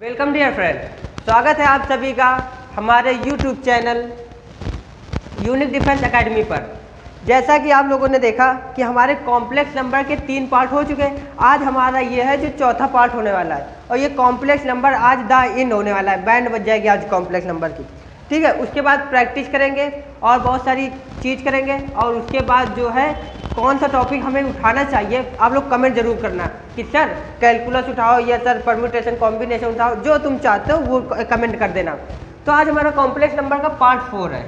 Welcome dear friend, स्वागत है आप सभी का हमारे YouTube channel unique defence academy पर। जैसा कि आप लोगों ने देखा कि हमारे कॉम्प्लेक्स नंबर के 3 पार्ट हो चुके हैं। आज हमारा ये है जो चौथा पार्ट होने वाला है और ये कॉम्प्लेक्स नंबर आज द इन होने वाला है। बैंड बज जाएगी आज कॉम्प्लेक्स नंबर की, ठीक है। उसके बाद प्रैक्टिस करेंगे और बहुत सारी चीज़ करेंगे और उसके बाद जो है कौन सा टॉपिक हमें उठाना चाहिए आप लोग कमेंट जरूर करना कि सर कैलकुलस उठाओ या सर परम्यूटेशन कॉम्बिनेशन उठाओ, जो तुम चाहते हो वो कमेंट कर देना। तो आज हमारा कॉम्प्लेक्स नंबर का पार्ट 4 है।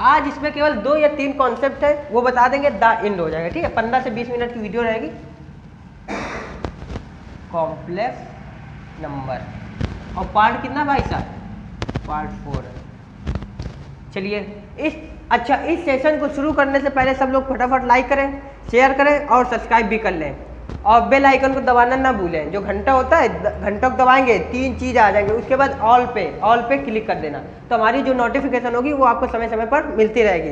आज इसमें केवल 2 या 3 कॉन्सेप्ट है, वो बता देंगे, द एंड हो जाएगा, ठीक है। 15 से 20 मिनट की वीडियो रहेगी। कॉम्प्लेक्स नंबर और पार्ट कितना भाई साहब? पार्ट 4 है। चलिए इस सेशन को शुरू करने से पहले सब लोग फटाफट लाइक करें, शेयर करें और सब्सक्राइब भी कर लें और बेल आइकन को दबाना ना भूलें। जो घंटा होता है, घंटा को दबाएंगे 3 चीज़ आ जाएंगे, उसके बाद ऑल पे क्लिक कर देना, तो हमारी जो नोटिफिकेशन होगी वो आपको समय समय पर मिलती रहेगी।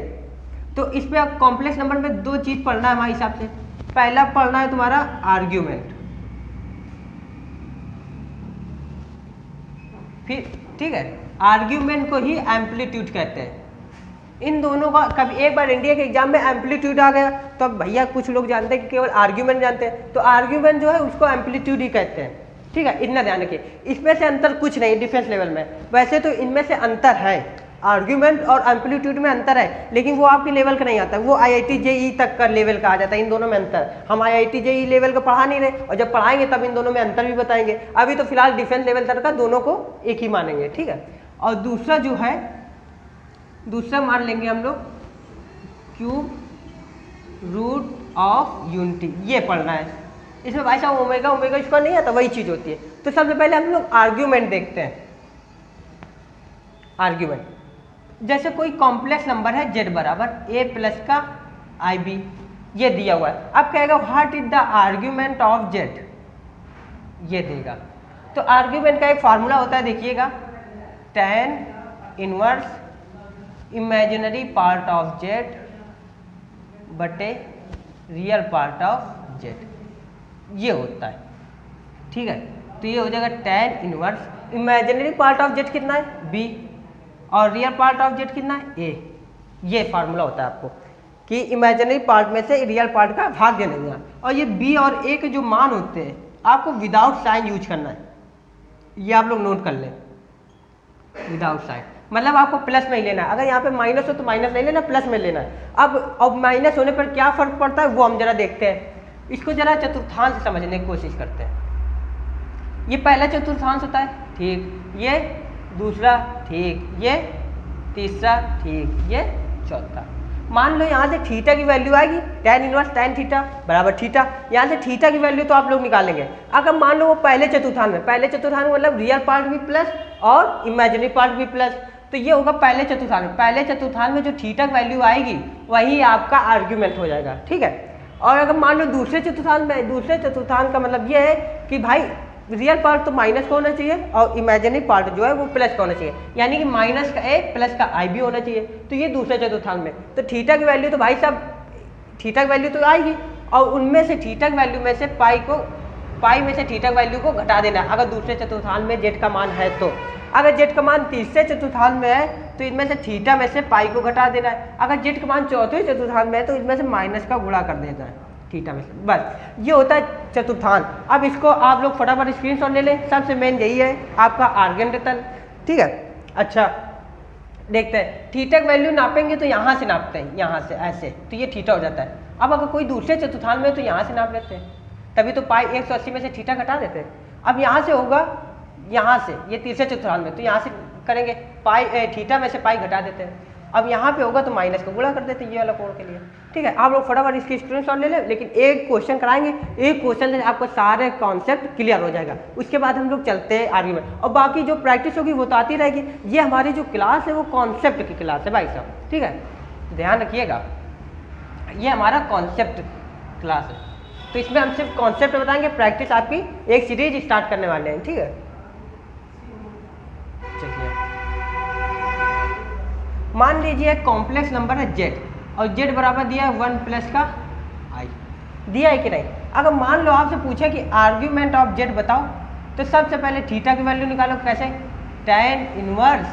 तो इस पर आप कॉम्प्लेक्स नंबर में 2 चीज़ पढ़ना है हमारे हिसाब से। पहला पढ़ना है तुम्हारा आर्ग्यूमेंट, फिर ठीक है, आर्ग्यूमेंट को ही एम्पलीट्यूड कहते हैं। इन दोनों का कभी एक बार इंडिया के एग्जाम में एम्पलीट्यूड आ गया तो अब भैया कुछ लोग जानते हैं कि केवल आर्ग्यूमेंट जानते हैं, तो आर्ग्यूमेंट जो है उसको एम्पलीट्यूड ही कहते हैं, ठीक है। इतना ध्यान रखिए, इसमें से अंतर कुछ नहीं डिफेंस लेवल में। वैसे तो इनमें से अंतर है, आर्ग्यूमेंट और एम्पलीट्यूड में अंतर है, लेकिन वो आपके लेवल का नहीं आता, वो IIT JEE तक का लेवल का आ जाता है। इन दोनों में अंतर हम IIT JEE लेवल का पढ़ा नहीं रहे, और जब पढ़ाएंगे तब इन दोनों में अंतर भी बताएंगे। अभी तो फिलहाल डिफेंस लेवल तक का दोनों को एक ही मानेंगे, ठीक है। और दूसरा जो है, दूसरा मान लेंगे हम लोग क्यूब रूट ऑफ यूनिटी, ये पढ़ना है। इसमें भाई साहब ओमेगा इसका नहीं आता, वही चीज़ होती है। तो सबसे पहले हम लोग आर्ग्यूमेंट देखते हैं। आर्ग्यूमेंट जैसे कोई कॉम्प्लेक्स नंबर है z बराबर a प्लस का IB, ये दिया हुआ है। अब कहेगा what is the argument of z, ये देगा। तो आर्ग्यूमेंट का एक फार्मूला होता है, देखिएगा, tan inverse imaginary part of z बटे रियल पार्ट ऑफ z, ये होता है, ठीक है। तो ये हो जाएगा tan inverse imaginary part of z कितना है b और रियल पार्ट ऑफ z कितना है a। ये फार्मूला होता है आपको कि इमेजिनरी पार्ट में से रियल पार्ट का भाग देना देना। और ये b और a के जो मान होते हैं आपको विदाउट साइन यूज करना है, ये आप लोग नोट कर लें। विदाउट साइन मतलब आपको प्लस में ही लेना है। अगर यहाँ पे माइनस हो तो माइनस नहीं लेना, प्लस में लेना है। अब माइनस होने पर क्या फर्क पड़ता है वो हम जरा देखते हैं। इसको जरा चतुर्थांश समझने की कोशिश करते हैं। ये पहला चतुर्थांश होता है, ठीक, ये दूसरा, ठीक, ये तीसरा, ठीक, ये चौथा। मान लो यहाँ से थीटा की वैल्यू आएगी, tan इनवर्स tan थीटा बराबर थीटा। यहाँ से थीटा की वैल्यू तो आप लोग निकालेंगे। अगर मान लो वो पहले चतुर्थांश में मतलब रियल पार्ट भी प्लस और इमेजिनरी पार्ट भी प्लस, तो ये होगा पहले चतुर्थांश में। पहले चतुर्थांश में जो थीटा की वैल्यू आएगी वही आपका आर्ग्यूमेंट हो जाएगा, ठीक है। और अगर मान लो दूसरे चतुर्थांश में, दूसरे चतुर्थांश का मतलब ये है कि भाई रियल पार्ट तो माइनस का होना चाहिए और इमेजिनरी पार्ट जो है वो प्लस का होना चाहिए, यानी कि माइनस का a प्लस का IB होना चाहिए। तो ये दूसरे चतुर्थांश में, तो थीटा की वैल्यू तो भाई साहब थीटा की वैल्यू तो आएगी और उनमें से थीटा की वैल्यू में से पाई में से थीटा की वैल्यू को घटा देना है। अगर दूसरे चतुर्थांश में z का मान है तो, अगर z का मान तीसरे चतुर्थांश में है तो इनमें से थीटा में से पाई को घटा देना है। अगर z का मान चौथे चतुर्थांश में है तो इसमें से माइनस का गुणा कर देना है थीटा में से। बस ये होता है चतुर्थांश। अब इसको आप लोग फटाफट स्क्रीनशॉट ले लें। सबसे मेन यही है आपका आर्गेंटेल, ठीक है। अच्छा देखते हैं, थीटा की वैल्यू नापेंगे तो यहाँ से नापते हैं, यहाँ से ऐसे, तो ये थीटा हो जाता है। अब अगर कोई दूसरे चतुर्थांश में तो यहाँ से नाप लेते हैं, तभी तो पाई 180 में से थीटा घटा देते हैं। अब यहाँ से होगा, यहाँ से ये तीसरे चतुर्थांश में, तो यहाँ से करेंगे पाई थीटा में से पाई घटा देते हैं। अब यहाँ पे होगा तो माइनस का गुणा कर देते हैं ये वाला कोण के लिए, ठीक है। आप लोग फटाफट इसकी स्क्रीनशॉट ले लें, लेकिन एक क्वेश्चन कराएंगे, एक क्वेश्चन से आपको सारे कॉन्सेप्ट क्लियर हो जाएगा। उसके बाद हम लोग चलते हैं आर्ग्यूमेंट, और बाकी जो प्रैक्टिस होगी वो तो आती रहेगी। ये हमारी जो क्लास है वो कॉन्सेप्ट की क्लास है भाई साहब, ठीक है, ध्यान रखिएगा। ये हमारा कॉन्सेप्ट क्लास है, तो इसमें हम सिर्फ कॉन्सेप्ट बताएंगे, प्रैक्टिस आपकी एक सीरीज स्टार्ट करने वाले हैं, ठीक है। चलिए मान लीजिए कॉम्प्लेक्स नंबर है z और z बराबर दिया है 1 प्लस का i, दिया है कि नहीं? अगर मान लो आपसे पूछे कि आर्ग्यूमेंट ऑफ जेड बताओ, तो सबसे पहले थीटा की वैल्यू निकालो। कैसे? tan इनवर्स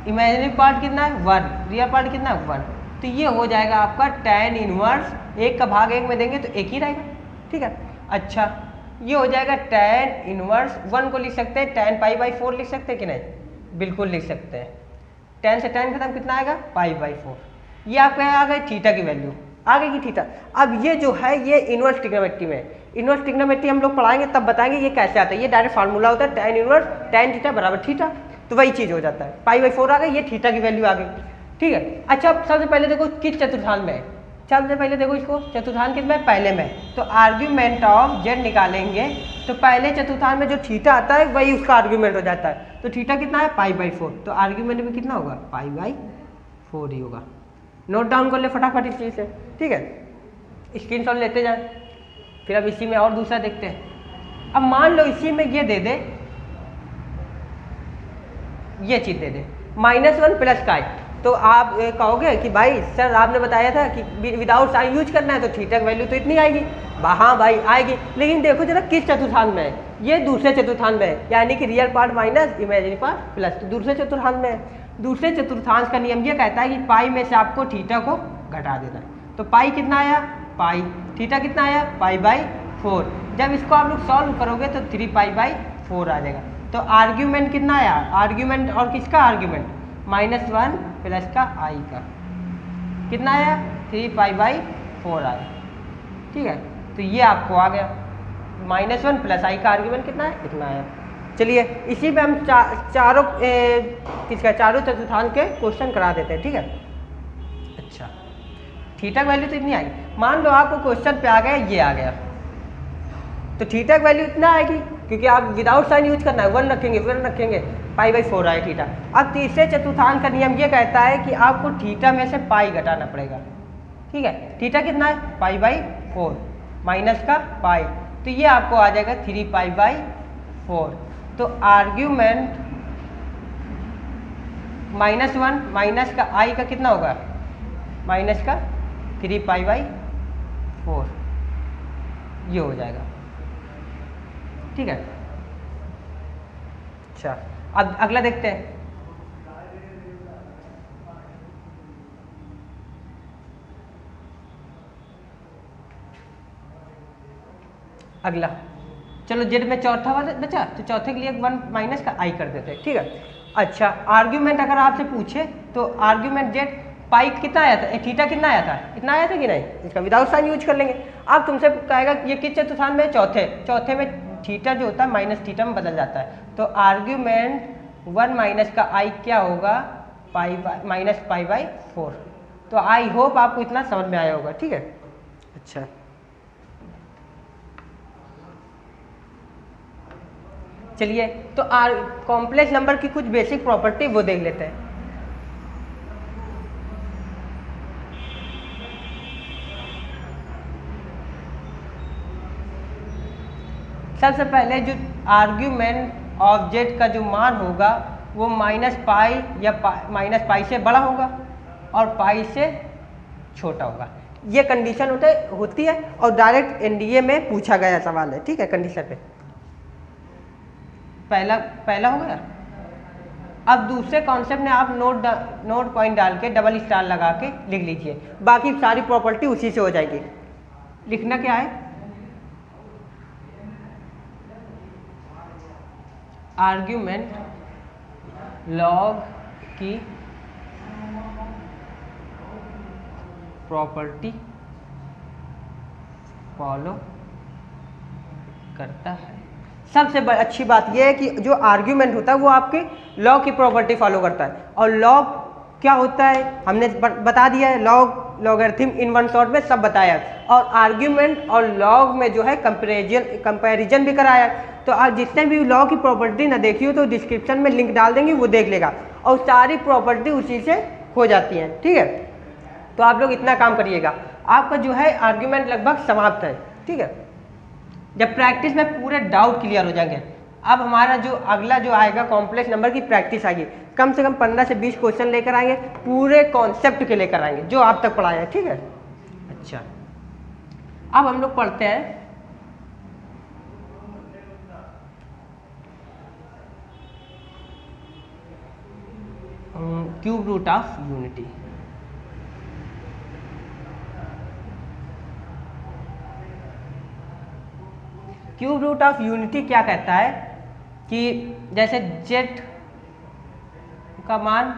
इमेजिनरी पार्ट कितना है 1, रियल पार्ट कितना है 1, तो ये हो जाएगा आपका tan इनवर्स 1 का भाग 1 में देंगे तो 1 ही रहेगा। ठीक है, अच्छा ये हो जाएगा tan इनवर्स 1 को लिख सकते हैं tan π/4 लिख सकते हैं कि नहीं? बिल्कुल लिख सकते हैं। tan से tan खत्म कितना आएगा π/4। ये आपका आ गए थीटा की वैल्यू, आ गई थीटा। अब ये जो है ये इनवर्स ट्रिग्नोमेट्री में, इनवर्स ट्रिग्नोमेट्री हम लोग पढ़ाएंगे तब बताएंगे ये कैसे आता है। ये डायरेक्ट फार्मूला होता है tan इनवर्स tan थीटा बराबर थीटा, तो वही चीज़ हो जाता है। π/4 आ गई, ये थीटा की वैल्यू आ गई। ठीक है, अच्छा सबसे पहले देखो किस चतुर्थांश में है। सबसे पहले देखो इसको चतुर्थांश किस में? पहले में। तो आर्ग्यूमेंट ऑफ जेड निकालेंगे तो पहले चतुर्थांश में जो थीटा आता है वही उसका आर्ग्यूमेंट हो जाता है। तो थीटा कितना है π/4, तो आर्ग्यूमेंट में कितना होगा π/4 ही होगा। नोट डाउन कर ले फटाफट इस चीज़ से। ठीक है, स्क्रीनशॉट लेते जाए। फिर अब इसी में और दूसरा देखते हैं। अब मान लो इसी में ये दे दे, ये चीज़ दे दे -1 प्लस का, तो आप कहोगे कि भाई सर आपने बताया था कि विदाउट साइन यूज करना है तो थीटा की वैल्यू तो इतनी आएगी। हाँ भाई आएगी, लेकिन देखो जरा किस चतुर्थांश में है। ये दूसरे चतुर्थांश में है, यानी कि real part minus imaginary part plus, तो दूसरे चतुर्थांश में है। दूसरे चतुर्थांश का नियम ये कहता है कि पाई में से आपको थीटा को घटा देना है। तो पाई कितना आया पाई, थीटा कितना आया π/4। जब इसको आप लोग सॉल्व करोगे तो 3π/4 आ जाएगा। तो आर्ग्यूमेंट कितना आया, आर्ग्यूमेंट और किसका आर्ग्यूमेंट -1 प्लस का आई का कितना आया 3π/4 आया। ठीक है, तो ये आपको आ गया -1 प्लस आई का आर्ग्यूमेंट कितना है, इतना आया। चलिए इसी पे हम चारों चतुर्थांश के क्वेश्चन करा देते हैं। ठीक है, अच्छा थीटा की वैल्यू तो इतनी आई। मान लो आपको क्वेश्चन पे आ गया ये आ गया, तो थीटा की वैल्यू इतना आएगी क्योंकि आप विदाउट साइन यूज करना है, 1 रखेंगे 1 रखेंगे, π/4 आए थीटा। अब तीसरे चतुर्थांश का नियम ये कहता है कि आपको थीटा में से पाई घटाना पड़ेगा। ठीक है, थीटा कितना है π/4 माइनस का पाई, तो ये आपको आ जाएगा 3π/4। तो आर्ग्यूमेंट -1 माइनस का आई का कितना होगा माइनस का 3π/4, ये हो जाएगा। ठीक है, अच्छा अब अगला देखते हैं। अगला चलो जेड में चौथा वाला बचा, तो चौथे के लिए 1 माइनस का आई कर देते हैं। ठीक है, अच्छा आर्ग्यूमेंट अगर आपसे पूछे तो आर्ग्यूमेंट जेड पाई कितना आया था, थीटा कितना आया था, इतना आया था कि नहीं, इसका विदाउट साइन यूज कर लेंगे। अब तुमसे कहेगा ये किस चतुर्थांश में, चौथे में थीटा जो होता है माइनस थीटा में बदल जाता है। तो आर्ग्यूमेंट 1 माइनस का आई क्या होगा -π/4। तो आई होप आपको इतना समझ में आया होगा। ठीक है, अच्छा चलिए तो कॉम्प्लेक्स नंबर की कुछ बेसिक प्रॉपर्टी वो देख लेते हैं। सबसे पहले जो आर्ग्यूमेंट ऑफ जेड का जो मान होगा वो -π या -π से बड़ा होगा और पाई से छोटा होगा। ये कंडीशन होती है और डायरेक्ट एनडीए में पूछा गया सवाल है। ठीक है, कंडीशन पे पहला हो गया। अब दूसरे कॉन्सेप्ट में आप नोट पॉइंट डाल के डबल स्टार लगा के लिख लीजिए, बाकी सारी प्रॉपर्टी उसी से हो जाएगी। लिखना क्या है, आर्ग्यूमेंट लॉग की प्रॉपर्टी फॉलो करता है। सबसे अच्छी बात यह है कि जो आर्ग्यूमेंट होता है वो आपके लॉग की प्रॉपर्टी फॉलो करता है। और लॉग क्या होता है हमने बता दिया है, log logarithm in one shot में सब बताया। और आर्ग्यूमेंट और लॉग में जो है कंपैरिजन भी कराया। तो आप जितने भी लॉग की प्रॉपर्टी ना देखी हो तो डिस्क्रिप्शन में लिंक डाल देंगे, वो देख लेगा और सारी प्रॉपर्टी उसी से हो जाती है। ठीक है, तो आप लोग इतना काम करिएगा, आपका जो है आर्ग्यूमेंट लगभग समाप्त है। ठीक है, जब प्रैक्टिस में पूरे डाउट क्लियर हो जाएंगे। अब हमारा जो अगला जो आएगा कॉम्प्लेक्स नंबर की प्रैक्टिस आएगी, कम से कम 15 से 20 क्वेश्चन लेकर आएंगे, पूरे कॉन्सेप्ट के लेकर आएंगे जो आप तक पढ़ाए हैं। ठीक है, अच्छा अब हम लोग पढ़ते हैं cube root of unity. Cube root of unity क्या कहता है कि जैसे जेड का मान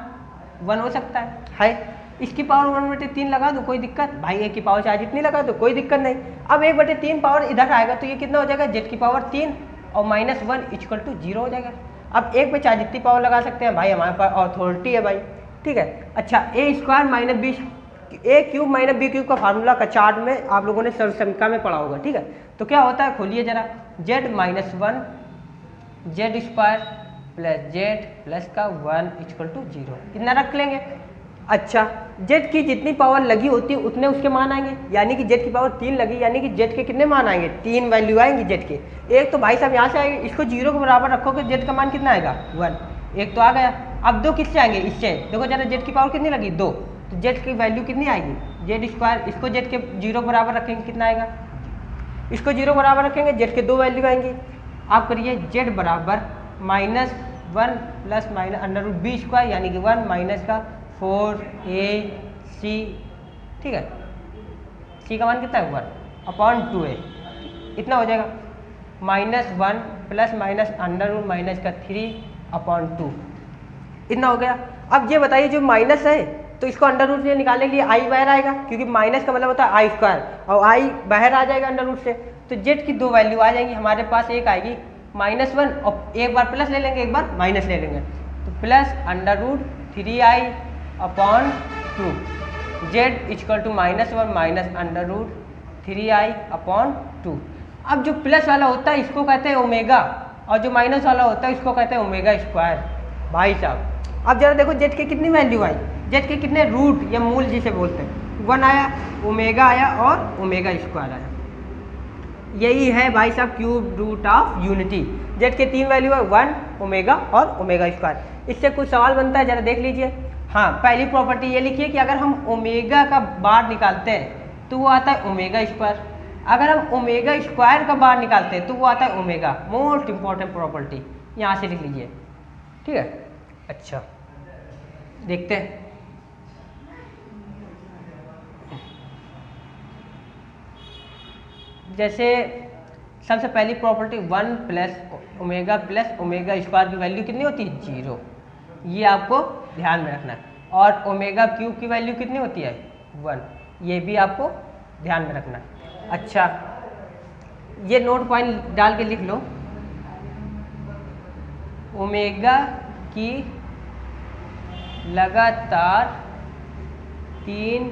1 हो सकता है, इसकी पावर 1/3 लगा दो, कोई दिक्कत भाई, ए की पावर चाहे जितनी लगा दो कोई दिक्कत नहीं। अब 1/3 पावर इधर आएगा तो ये कितना हो जाएगा, जेड की पावर 3 और -1 इक्वल टू 0 हो जाएगा। अब एक पे चाहे जितनी पावर लगा सकते हैं भाई, हमारे पास अथॉरिटी है भाई, ठीक है। अच्छा, ए स्क्वायर माइनस बी, ए क्यूब माइनस बी क्यूब का फार्मूला का चार्ट में आप लोगों ने सर्वसंख्या में पढ़ा होगा, ठीक है। तो क्या होता है, खोलिए जरा, Z -1 Z square plus Z plus का 1 इक्वल टू 0, इतना रख लेंगे। अच्छा, जेड की जितनी पावर लगी होती है उतने उसके मान आएंगे, यानी कि जेड की पावर 3 लगी, यानी कि जेड के कितने मान आएंगे, 3 वैल्यू आएंगी जेड के। एक तो भाई साहब यहाँ से आएंगे, इसको 0 के बराबर रखोगे, जेड का मान कितना आएगा 1, एक तो आ गया। अब 2 किससे आएंगे, इससे। देखो जरा जेड की पावर कितनी लगी 2, तो जेड की वैल्यू कितनी आएगी, जेड स्क्वायर, इसको जेड के 0 बराबर रखेंगे कितना आएगा, इसको 0 बराबर रखेंगे, जेड के 2 वैल्यू आएंगी। आप करिए जेड बराबर -1 plus minus under root b square, यानी कि 1 माइनस का 4ac, ठीक है। सी का मान कितना है 1/2a, इतना हो जाएगा। -1 plus minus under root minus का 3/2, इतना हो गया। अब ये बताइए जो माइनस है तो इसको अंडर रूट से निकालने के लिए आई बाहर आएगा, क्योंकि माइनस का मतलब होता है आई स्क्वायर, और आई बाहर आ जाएगा अंडर रूट से, तो जेड की 2 वैल्यू आ जाएंगी हमारे पास। एक आएगी -1 और एक बार प्लस ले लेंगे, एक बार माइनस ले लेंगे, तो plus under root 3i/2, z equal to -1 minus under root 3i/2। अब जो प्लस वाला होता है इसको कहते हैं ओमेगा, और जो माइनस वाला होता है इसको कहते हैं ओमेगा स्क्वायर। भाई साहब अब जरा देखो जेड के कितनी वैल्यू आई, जेड के कितने रूट या मूल जिसे बोलते हैं, 1 आया, ओमेगा आया और ओमेगा स्क्वायर आया। यही है भाई साहब cube root of unity. Z के 3 वैल्यू है, 1 ओमेगा और ओमेगा स्क्वायर। इससे कुछ सवाल बनता है, जरा देख लीजिए। हाँ, पहली प्रॉपर्टी ये लिखिए कि अगर हम ओमेगा का बार निकालते हैं तो वो आता है ओमेगा स्क्वायर, अगर हम ओमेगा स्क्वायर का बार निकालते हैं तो वो आता है ओमेगा। मोस्ट इंपॉर्टेंट प्रॉपर्टी यहाँ से लिख लीजिए, ठीक है। अच्छा, देखते हैं। जैसे सबसे पहली प्रॉपर्टी 1 प्लस ओमेगा स्क्वायर की वैल्यू कितनी होती है 0, ये आपको ध्यान में रखना है। और ओमेगा क्यूब की वैल्यू कितनी होती है 1, ये भी आपको ध्यान में रखना है। अच्छा, ये नोट पॉइंट डाल के लिख लो, ओमेगा की लगातार 3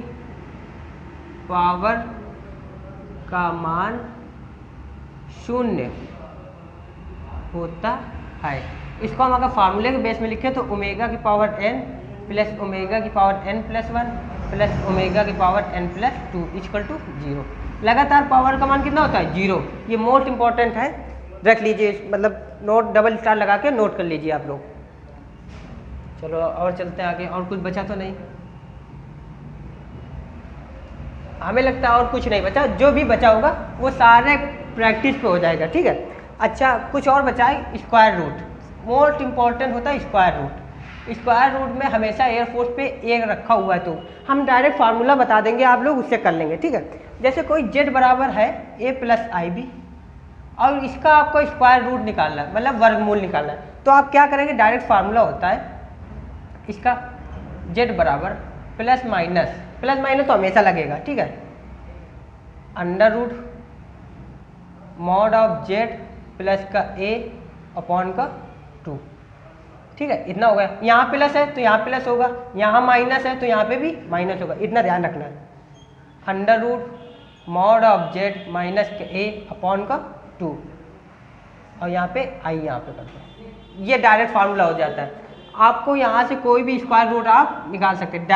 पावर का मान 0 होता है। इसको हम अगर फार्मूले के बेस में लिखें तो ओमेगा की पावर n प्लस ओमेगा की power n plus 1 plus omega की power n plus 2 equal to 0। लगातार पावर का मान कितना होता है 0, ये मोस्ट इंपॉर्टेंट है, रख लीजिए, मतलब नोट डबल स्टार लगा के नोट कर लीजिए आप लोग। चलो और चलते हैं आगे, और कुछ बचा तो नहीं, हमें लगता है और कुछ नहीं बचा, जो भी बचा होगा वो सारे प्रैक्टिस पे हो जाएगा, ठीक है। अच्छा, कुछ और बचा है, स्क्वायर रूट, मोस्ट इंपॉर्टेंट होता है स्क्वायर रूट। स्क्वायर रूट में हमेशा एयरफोर्स पे 1 रखा हुआ है, तो हम डायरेक्ट फार्मूला बता देंगे, आप लोग उससे कर लेंगे, ठीक है। जैसे कोई जेड बराबर है a प्लस IB और इसका आपको स्क्वायर रूट निकालना है, मतलब वर्गमूल निकालना है, तो आप क्या करेंगे, डायरेक्ट फार्मूला होता है इसका जेड बराबर प्लस माइनस तो हमेशा लगेगा, ठीक है, under root mod of z plus का a अपॉन का 2, ठीक है, इतना हो गया। यहाँ प्लस है तो यहाँ प्लस होगा, यहाँ माइनस है तो यहाँ पे भी माइनस होगा, इतना ध्यान रखना है। Under root mod of z minus का a अपॉन का 2, और यहाँ पे आई यहाँ पे करते हैं, ये डायरेक्ट फार्मूला हो जाता है। आपको यहाँ से कोई भी स्क्वायर रूट आप निकाल सकते हैं,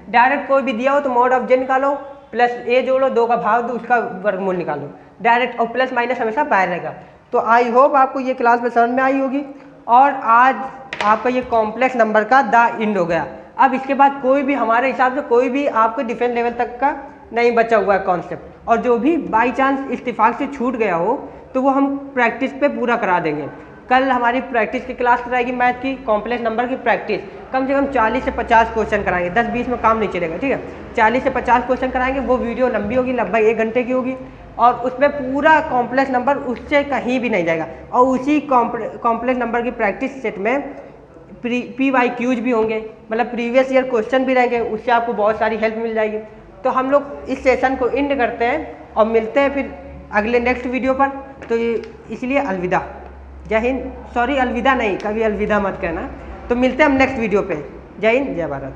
डायरेक्ट कोई भी दिया हो तो मॉड ऑफ जेड निकालो, प्लस a जोड़ो, 2 का भाग दो, उसका वर्गमूल निकालो डायरेक्ट, और प्लस माइनस हमेशा बाहर रहेगा। तो आई होप आपको ये क्लास में समझ में आई होगी, और आज आपका ये कॉम्प्लेक्स नंबर का द एंड हो गया। अब इसके बाद कोई भी हमारे हिसाब से कोई भी आपको डिफेंस लेवल तक का नहीं बचा हुआ है कॉन्सेप्ट, और जो भी बाई चांस इत्तेफाक से छूट गया हो तो वो हम प्रैक्टिस पे पूरा करा देंगे। कल हमारी प्रैक्टिस की क्लास रहेगी मैथ की, कॉम्प्लेक्स नंबर की प्रैक्टिस। कम से कम 40 से 50 क्वेश्चन कराएंगे, 10-20 में काम नहीं चलेगा, ठीक है। 40 से 50 क्वेश्चन कराएंगे, वो वीडियो लंबी होगी, लगभग 1 घंटे की होगी, और उसमें पूरा कॉम्प्लेक्स नंबर उससे कहीं भी नहीं जाएगा। और उसी कॉम्प्लेक्स नंबर की प्रैक्टिस सेट में PYQs भी होंगे, मतलब प्रीवियस ईयर क्वेश्चन भी रहेंगे, उससे आपको बहुत सारी हेल्प मिल जाएगी। तो हम लोग इस सेशन को एंड करते हैं और मिलते हैं फिर अगले नेक्स्ट वीडियो पर। तो इसलिए अलविदा, जय हिंद। सॉरी, अलविदा नहीं, कभी अलविदा मत कहना। तो मिलते हैं हम नेक्स्ट वीडियो पे। जय हिंद, जय भारत।